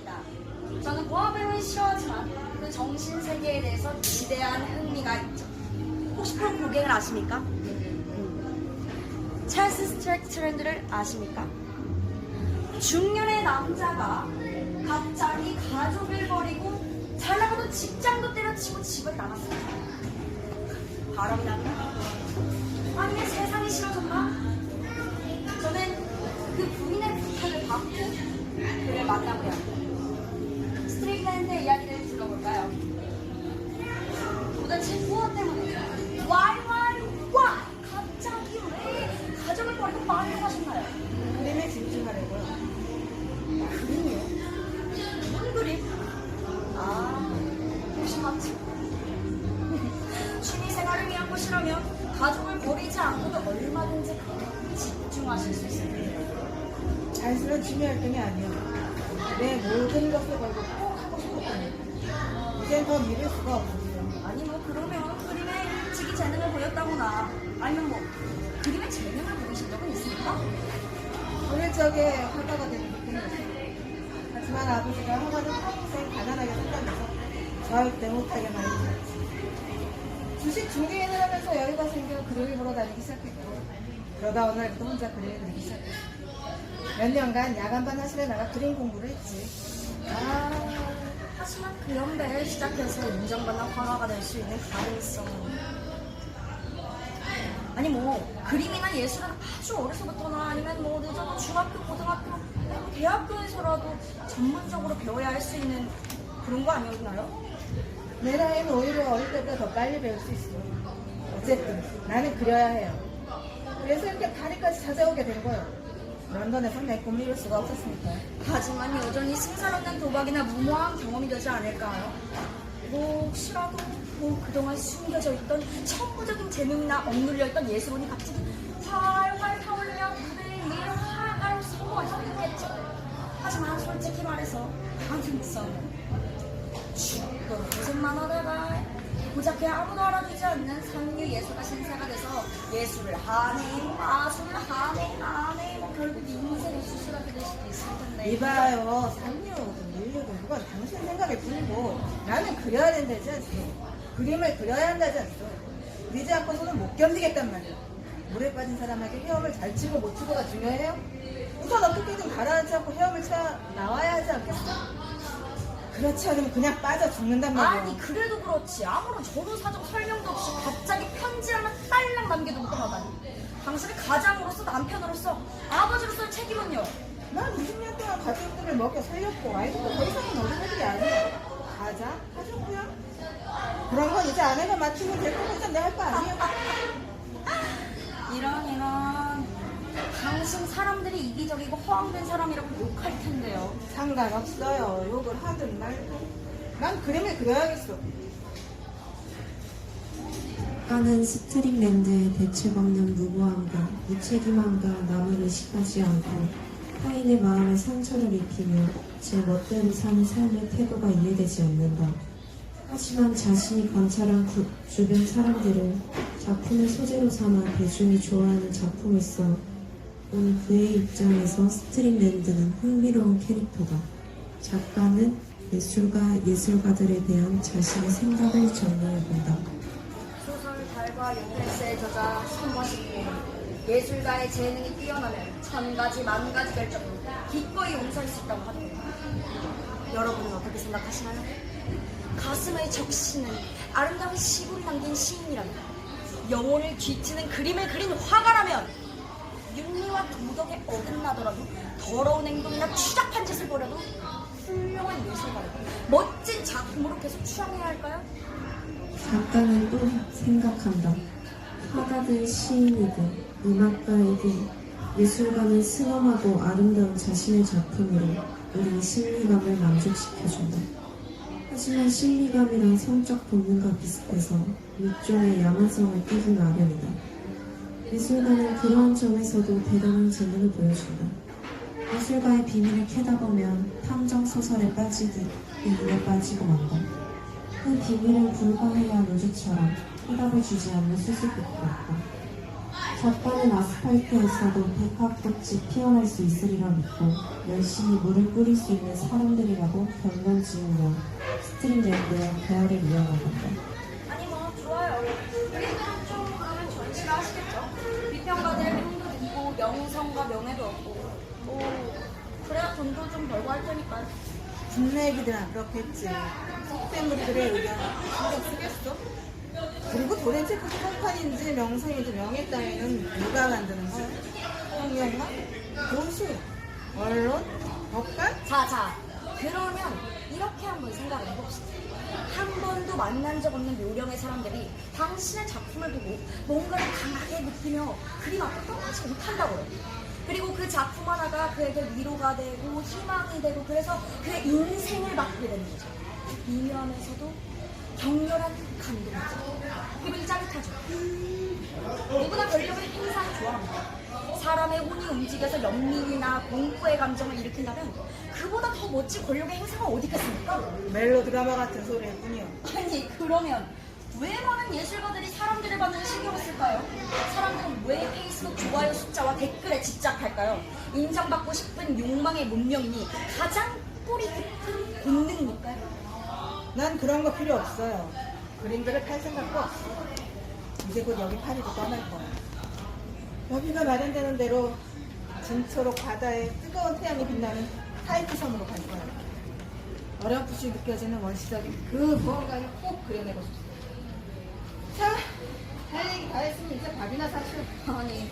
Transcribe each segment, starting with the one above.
아닙니다. 저는 모아뱀을 싫어하지만 그 정신세계에 대해서 지대한 흥미가 있죠. 혹시 폴 고갱을 아십니까? 찰스 스트렉트랜드를 아십니까? 중년의 남자가 갑자기 가족을 버리고 잘 나가던 직장도 때려치고 집을 나갔어요. 바람이 나면 아니면 세상이 싫어졌나? 저는 그 부인의 부탁을 받고 그를 만나고요. 스트릭랜드의 이야기를 들어볼까요? 도대체 무엇 때문에? Why? 갑자기 왜 가정을 버리고 마을로 가셨나요? 그림에 집중하려고요. 그림이요? 무슨 그림? 혹시 맞지? 취미생활을 위한 곳이라면 가족을 버리지 않고도 얼마든지 그에 집중하실 수 있습니다. 단순한 취미 활동이 아니야. 내 모든 것을 걸고 꼭 하고 싶었거든. 이젠 더 미룰 수가 없었어. 아니 뭐 그러면 그림에 일찍이 재능을 보였다거나 아니면 뭐 그림에 재능을 보이신 적은 있습니까? 어릴 적에 화가가 되고 싶었어. 하지만 아버지가 화가는 평생 가난하게 산다면서 절대 못하게 말했지. 주식 중개인을 하면서 여유가 생겨 그림을 보러 다니기 시작했고, 그러다 어느 날부터 혼자 그림을 그리기 시작했어. 몇 년간 야간반 하실에 나가 그림 공부를 했지. 하지만 그 연배에 시작해서 인정받는 화가가 될 수 있는 가능성은 아니 뭐 그림이나 예술은 아주 어려서부터나 아니면 뭐 늦어도 중학교, 고등학교, 대학교에서라도 전문적으로 배워야 할 수 있는 그런 거 아니었나요? 내 나이는 오히려 어릴 때보다 더 빨리 배울 수 있어. 어쨌든 나는 그려야 해요. 그래서 이렇게 파리까지 찾아오게 된 거예요. 런던에선 내 꿈을 이룰 수가 없었으니까. 하지만 여전히 승산없는 도박이나 무모한 경험이 되지 않을까요? 뭐 혹시라도 뭐 그동안 숨겨져 있던 천부적인 재능이나 억눌려 있던 예술혼이 갑자기 활활 타오르며 무대에 위에 화가로 성공할 수 있겠죠. 하지만 솔직히 말해서 가능성은 죽도록 고생만 하다가 고작해 아무도 알아주지 않는 상류 예술가 신사가 돼서 예술을 하네, 마술을 하네, 뭐 결국 인생을 수술하게 될 수도 있을 텐데. 이봐요. 상류든 인류든 그건 당신 생각일 뿐이고 나는 그려야 된다지 않소. 그림을 그려야 한다지 않소. 그리지 않고서는 못 견디겠단 말이야. 물에 빠진 사람에게 헤엄을 잘 치고 못 치고가 중요해요? 우선 어떻게든 가라앉지 않고 헤엄을 쳐 나와야 하지 않겠어? 그렇지 않으면 그냥 빠져 죽는단 말이야. 아니 그래도 그렇지 아무런 전후 사정 설명도 없이 갑자기 편지 하나 딸랑 남겨두고 떠나다니. 당신의 가장으로서 남편으로서 아버지로서의 책임은요? 난 20년 동안 가족들을 먹여 살렸고 아이들도 더 이상은 어린애들이 아니야. 가자? 가족구야? 그런 건 이제 아내가 맞추면 될 거고 일단 내가 할 거 아니야. 이런 당신 사람들이 이기적이고 허황된 사람이라고 욕할 텐데요. 상관없어요. 욕을 하든 말든. 난 그림을 그려야겠어. 가는 스트링랜드의 대체먹는 무고함과 무책임함과 남을 의식하지 않고 타인의 마음에 상처를 입히며 제 멋대로 사는 삶의 태도가 이해되지 않는다. 하지만 자신이 관찰한 주변 사람들을 작품의 소재로 삼아 대중이 좋아하는 작품일서 온 그의 입장에서 스트링랜드는 흥미로운 캐릭터다. 작가는 예술가들에 대한 자신의 생각을 정리해본다. 소설 달과 요패스의 저자 손머신님 예술가의 재능이 뛰어나면 천가지 만가지 결정으로 기꺼이 용서할 수 있다고 하더군요. 여러분은 어떻게 생각하시나요? 가슴의 적시는 아름다운 시구를 남긴 시인이라면 영혼을 뒤트는 그림을 그린 화가라면 윤리와 도덕에 어긋나더라도 더러운 행동이나 추잡한 짓을 벌여도 훌륭한 예술가를 멋진 작품으로 계속 추앙해야 할까요? 작가는 또 생각한다. 화가든 시인이든 음악가이든 예술가는 승엄하고 아름다운 자신의 작품으로 우리 심리감을 만족시켜준다. 하지만 심리감이란 성적 본능과 비슷해서 일종의 야만성을 띠기 마련이다. 예술가는 그러한 점에서도 대단한 재능을 보여준다. 예술가의 비밀을 캐다 보면 탐정 소설에 빠지듯 이에 빠지고 만다. 그 비밀을 불가해야 노조처럼 해답을 주지 않는 수수께끼 같다. 작가는 아스팔트에서도 백합꽃이 피어날 수 있으리라 믿고 열심히 물을 뿌릴 수 있는 사람들이라고 별명 지으며 스트링랜드의 대화를 이어나간다. 아니 뭐 좋아요. 우리들은 좀 그러면 전시를 하시겠죠. 비평가들의 힘도 있고 명성과 명예도 얻고 뭐 그래야 돈도 좀 벌고 할 테니까요. 국내 애기들은 그렇겠지. 속된 우리들의 의견 신경 쓰겠어? 그리고 도렌체크 평판인지 명성인지 명예 따위는 누가 만드는 거야? 홍영만? 교수? 언론? 법관? 자, 그러면 이렇게 한번 생각을 해봅시다. 한 번도 만난 적 없는 묘령의 사람들이 당신의 작품을 보고 뭔가를 강하게 느끼며 그림 앞에 떠나지 못한다고요. 그리고 그 작품 하나가 그에게 위로가 되고 희망이 되고 그래서 그의 인생을 바꾸게 되는 거죠. 미묘하면서도 격렬한 감동이죠. 기분이 짜릿하죠. 누구나 권력을 행사를 좋아합니다. 사람의 혼이 움직여서 연민이나 공포의 감정을 일으킨다면 그보다 더 멋진 권력의 행사가 어디 있겠습니까? 멜로드라마 같은 소리일 뿐이요. 아니 그러면 왜 많은 예술가들이 사람들의 반응을 신경 쓸까요? 사람들은 왜 페이스북 좋아요 숫자와 댓글에 집착할까요? 인정받고 싶은 욕망의 문명이 가장 뿌리 깊은 본능이니까요. 난 그런 거 필요 없어요. 그림들을 팔 생각도 없어. 이제 곧 여기 파리로 떠날 거야. 여기가 마련되는 대로 진초록 바다에 뜨거운 태양이 빛나는 타이트 섬으로 갈 거야. 어렴풋이 느껴지는 원시적인 그 무언가를 꼭 그려내고 싶어. 자, 할 얘기 다 했으면 이제 밥이나 사시오. 아니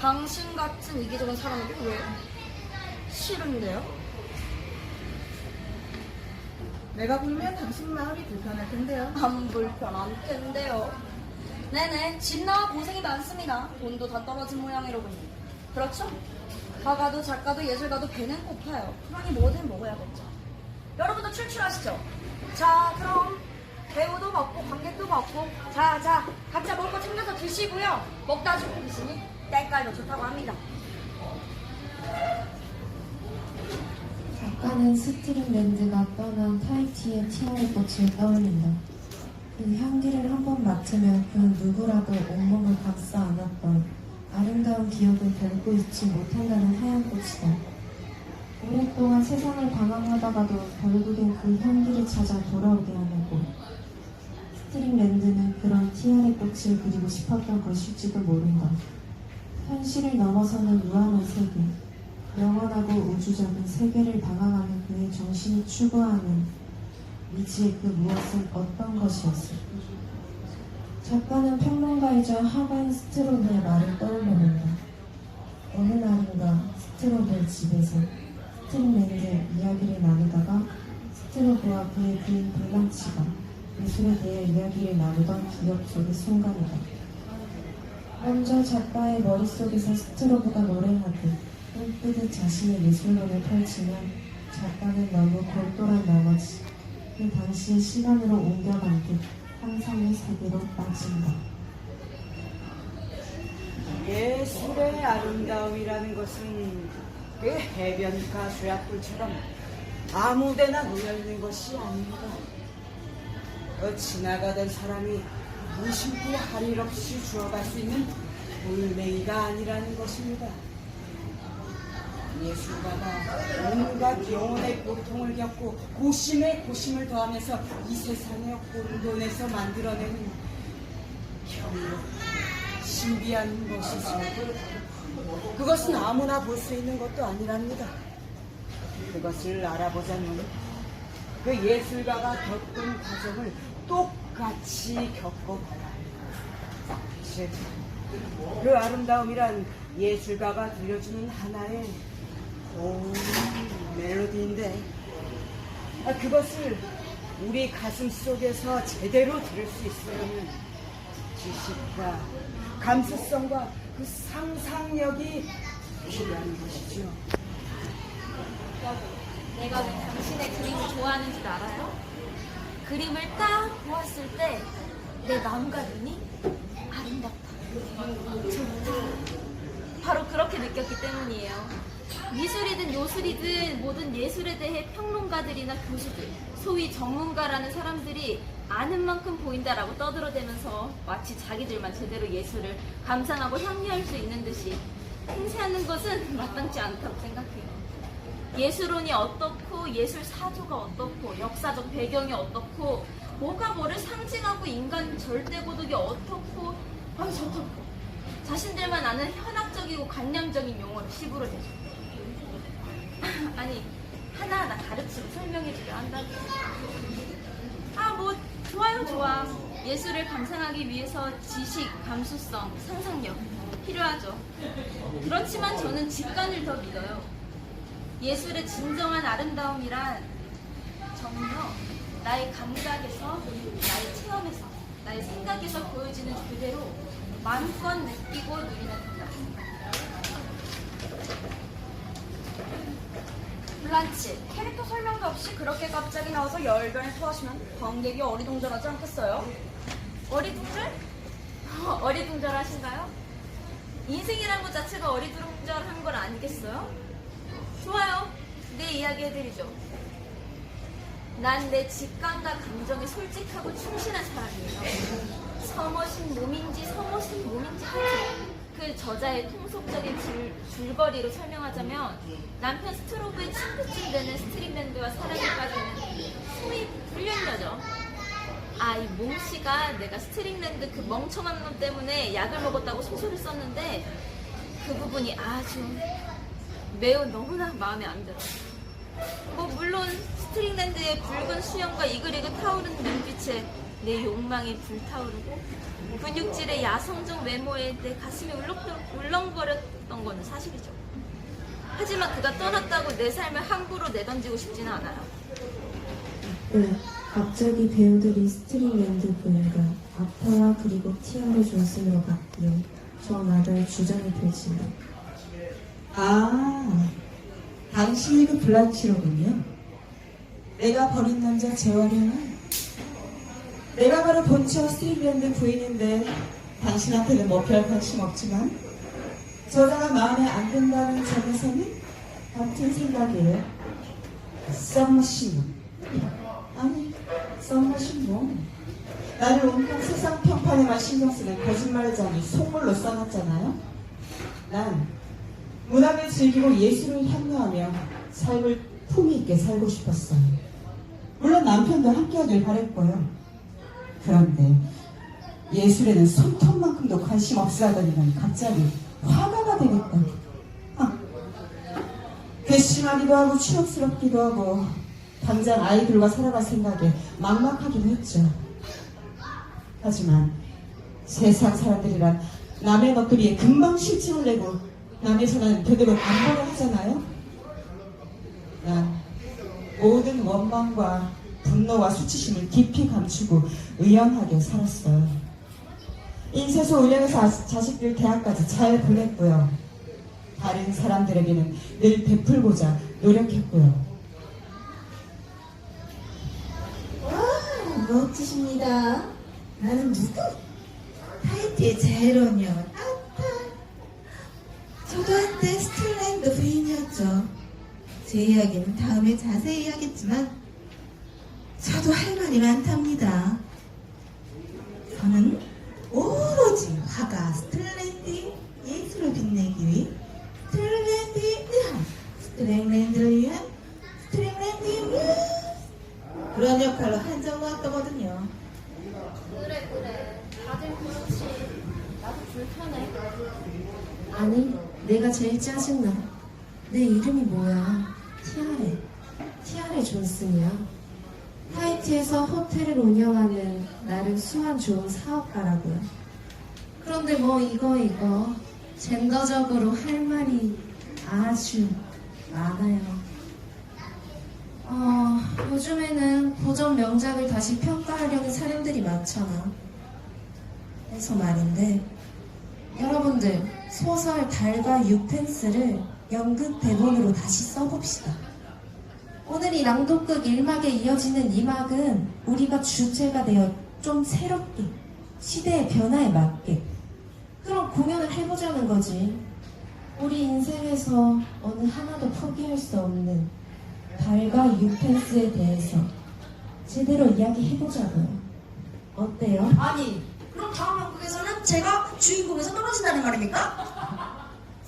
당신 같은 이기적인 사람에게 왜? 싫은데요? 내가 굴면 당신 마음이 불편할 텐데요. 안 불편한 텐데요. 네네, 집 나와 고생이 많습니다. 돈도 다 떨어진 모양이로군요. 그렇죠? 화가도 작가도 예술가도 배는 고파요. 그러니 뭐든 먹어야겠죠. 여러분도 출출하시죠? 자, 그럼 배우도 먹고 관객도 먹고 자, 각자 먹을 거 챙겨서 드시고요. 먹다 죽은 귀신이 때깔도 좋다고 합니다. 작가는 스트링랜드가 떠난 타이티의 티아의 꽃을 떠올린다. 그 향기를 한번 맡으면 그 누구라도 온몸을 감싸 안았던 아름다운 기억을 결코 잊지 못한다는 하얀 꽃이다. 오랫동안 세상을 방황하다가도 결국엔 그 향기를 찾아 돌아오게 하는 꽃. 스트링랜드는 그런 티아의 꽃을 그리고 싶었던 것일지도 모른다. 현실을 넘어서는 무한한 세계, 영원하고 우주적인 세계를 방황하는 그의 정신이 추구하는 미지의 그 무엇은 어떤 것이었을까? 작가는 평론가이자 화가인 스트로브의 말을 떠올려본다. 어느 날인가 스트로브의 집에서 스트링랜드의 이야기를 나누다가 스트로브와 그의 부인 블랑치가 예술에 대해 이야기를 나누던 기억 속의 순간이다. 먼저 작가의 머릿속에서 스트로브가 노래하듯 꿈꾸듯 자신의 미술론을 펼치면 작가는 너무 골똘한 나머지 그 당시의 시간으로 옮겨간 듯 상상의 세계로 빠진다. 예술의 아름다움이라는 것은 그 해변가 조약돌처럼 아무데나 놓여있는 것이 아닙니다. 지나가던 사람이 무심코 할 일 없이 주워갈 수 있는 돌멩이가 아니라는 것입니다. 예술가가 온갖 영혼의 고통을 겪고 고심에 고심을 더하면서 이 세상의 혼돈에서 만들어내는 경이롭고 신비한 것이죠. 그것은 아무나 볼 수 있는 것도 아니랍니다. 그것을 알아보자면 그 예술가가 겪은 과정을 똑같이 겪어봐야 합니다. 즉, 그 아름다움이란 예술가가 들려주는 하나의 고운 멜로디인데 그것을 우리 가슴 속에서 제대로 들을 수 있으려면 지식과 감수성과 그 상상력이 필요한 것이죠. 내가 왜 당신의 그림을 좋아하는 줄 알아요? 그림을 딱 보았을 때 내 마음과 눈이 아름답다. 좋다. 바로 그렇게 느꼈기 때문이에요. 미술이든 요술이든 모든 예술에 대해 평론가들이나 교수들, 소위 전문가라는 사람들이 아는 만큼 보인다라고 떠들어대면서 마치 자기들만 제대로 예술을 감상하고 향유할 수 있는 듯이 행세하는 것은 마땅치 않다고 생각해요. 예술론이 어떻고 예술 사조가 어떻고 역사적 배경이 어떻고 뭐가 뭐를 상징하고 인간 절대 고독이 어떻고 저렇고 자신들만 아는 현학적이고 관념적인 용어를 씹으로 대죠. 아니 하나하나 가르치고 설명해주려 한다고. 뭐 좋아. 예술을 감상하기 위해서 지식, 감수성, 상상력 필요하죠. 그렇지만 저는 직관을 더 믿어요. 예술의 진정한 아름다움이란 정말 나의 감각에서, 나의 체험에서, 나의 생각에서 보여지는 그대로 마음껏 느끼고 누리는 것이다. 블란치, 캐릭터 설명도 없이 그렇게 갑자기 나와서 열변을 토하시면 관객이 어리둥절하지 않겠어요? 어리둥절? 어리둥절하신가요? 인생이란 것 자체가 어리둥절한 건 아니겠어요? 좋아요. 내 이야기 해드리죠. 난 내 직감과 감정에 솔직하고 충실한 사람이에요. 서머신 몸인지 하죠. 그 저자의 통속적인 줄거리로 설명하자면 남편 스트로브의 친구쯤 되는 스트링밴드와 사랑에 빠지는 소위 불륜녀죠. 이 몽씨가 내가 스트링밴드 그 멍청한 놈 때문에 약을 먹었다고 소설을 썼는데 그 부분이 아주 매우 너무나 마음에 안 들어. 물론 스트링랜드의 붉은 수염과 이글이글 타오르는 눈빛에 내 욕망이 불타오르고 근육질의 야성적 외모에 내 가슴이 울렁거렸던 건 사실이죠. 하지만 그가 떠났다고 내 삶을 함부로 내던지고 싶지는 않아요. 네, 갑자기 배우들이 스트링랜드 부인과 아파와 그리고 티아라 존슨으로 바뀌어 저 나라의 주장이 펼친다. 당신이 그 블란치로군요. 내가 버린 남자 재활용은 내가 바로 본처 스트링랜드 부인인데 당신한테는 뭐 별 관심 없지만 저자가 마음에 안 든다는 점에서는 같은 생각이에요. 썸머신 나를 온통 세상 평판에만 신경 쓰는 거짓말장이 속물로 써놨잖아요. 난 문학을 즐기고 예술을 향유하며 삶을 품위 있게 살고 싶었어요. 물론 남편도 함께하길 바랬고요. 그런데 예술에는 손톱만큼도 관심 없어 하더니만 갑자기 화가가 되겠다. 괘씸하기도 하고 추억스럽기도 하고 당장 아이들과 살아갈 생각에 막막하기도 했죠. 하지만 세상 사람들이란 남의 먹거리에 금방 실증을 내고 남의 전화는 되도록 안 보려 하잖아요. 난 모든 원망과 분노와 수치심을 깊이 감추고 의연하게 살았어요. 인쇄소 운영에서 자식들 대학까지 잘 보냈고요. 다른 사람들에게는 늘 베풀고자 노력했고요. 멋지십니다. 나는 누구? 하이티의 제로녀 저도 한때 스틸랜드 부인이었죠. 제 이야기는 다음에 자세히 하겠지만 저도 할 말이 많답니다. 저는 오로지 화가 스틸랜드의 예술을 빛내기 위해 스트링랜드를 위한 그런 역할로 한정 놓았거든요. 그래. 다들 그렇지. 나도 불편해. 아니, 내가 제일 짜증나. 내 이름이 뭐야? 티아레 존슨이야. 하이티에서 호텔을 운영하는 나름 수완 좋은 사업가라고요. 그런데 이거 젠더적으로 할 말이 아주 많아요. 요즘에는 고전 명작을 다시 평가하려는 사람들이 많잖아. 그래서 말인데, 여러분들 소설 달과 유펜스를 연극 대본으로 다시 써봅시다. 오늘 이 낭독극 1막에 이어지는 2막은 우리가 주체가 되어 좀 새롭게 시대의 변화에 맞게 그런 공연을 해보자는 거지. 우리 인생에서 어느 하나도 포기할 수 없는 달과 유펜스에 대해서 제대로 이야기해보자고요. 어때요? 아니, 그럼 다음 연극에서는 제가 주인공에서 떨어진다는 말입니까?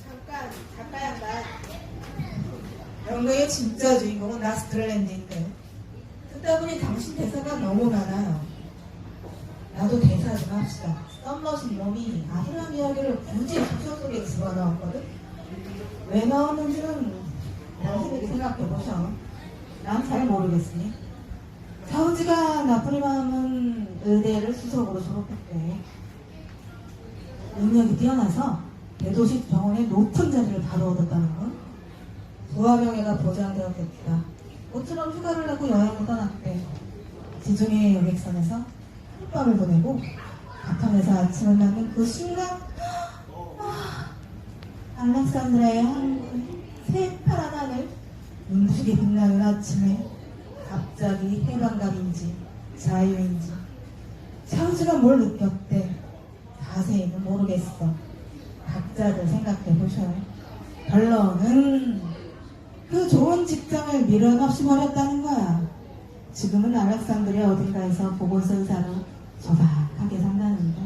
잠깐, 작가 양반. 연극의 진짜 주인공은 라스트랜드인데 듣다 보니 당신 대사가 너무 많아요. 나도 대사 좀 합시다. 썸머신 놈이 아브라함 이야기를 굳이 소설 속에 집어넣었거든? 왜 나왔는지는 당신에게 생각해보셔. 난 잘 모르겠으니. 사우지가 나쁜이 마음은 의대를 수석으로 졸업했대. 능력이 뛰어나서 대도시 병원의 높은 자리를 바로 얻었다는 건 부하명예가 보장되었겠다. 모처럼 휴가를 내고 여행을 떠났대. 지중해 여객선에서 하룻밤을 보내고 바텀에서 아침을 맞는 그 순간 알렉산드라의 항구 새파란 하늘 눈부시게 빛나는 아침에 갑자기 해방감인지 자유인지 사우지가 뭘 느꼈대. 자세히는 모르겠어. 각자들 생각해보셔요. 결론은 그 좋은 직장을 미련 없이 버렸다는 거야. 지금은 알렉산드리아 어딘가에서 보건소 의사로 소박하게 산다는데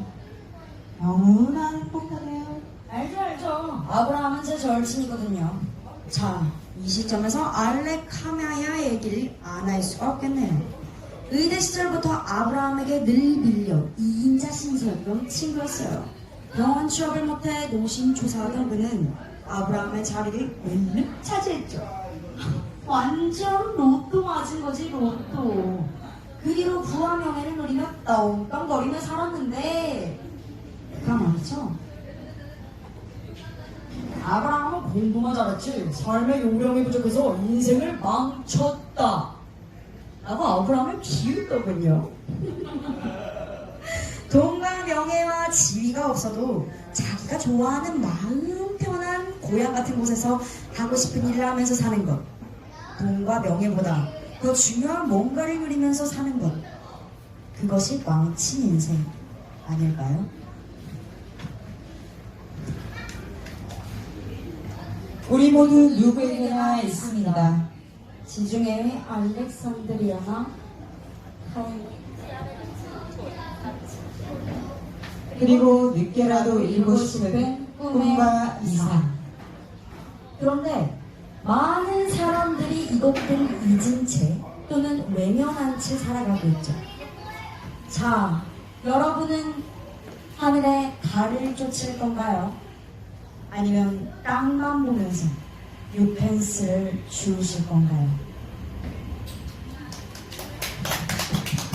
너무나 행복하네요. 알죠. 아브라함은 제 절친이거든요. 자, 이 시점에서 알렉하마야 얘기를 안 할 수가 없겠네요. 의대 시절부터 아브라함에게 늘 밀려 2인자 신세였던 친구였어요. 병원 취업을 못해 노심초사하던 그는 아브라함의 자리를 웬일 차지했죠. 완전 로또 맞은 거지, 로또. 그 뒤로 부와 명예를 누리며 떵떵거리며 살았는데 그가 말이죠. 아브라함은 공부만 잘했지 삶의 요령이 부족해서 인생을 망쳤다 라고 아브라함을 비웃더군요. 돈과 명예와 지위가 없어도 자기가 좋아하는 마음 편한 고향 같은 곳에서 하고 싶은 일을 하면서 사는 것, 돈과 명예보다 더 중요한 뭔가를 누리면서 사는 것, 그것이 왕친 인생 아닐까요? 우리 모두 누구에게나 있습니다. 지중해의 알렉산드리아나 그리고 늦게라도 이루고 싶은 꿈과 이상. 그런데 많은 사람들이 이것들을 잊은 채 또는 외면한 채 살아가고 있죠. 자, 여러분은 하늘에 달을 쫓을 건가요? 아니면 땅만 보면서 유펜스를 주우실 건가요?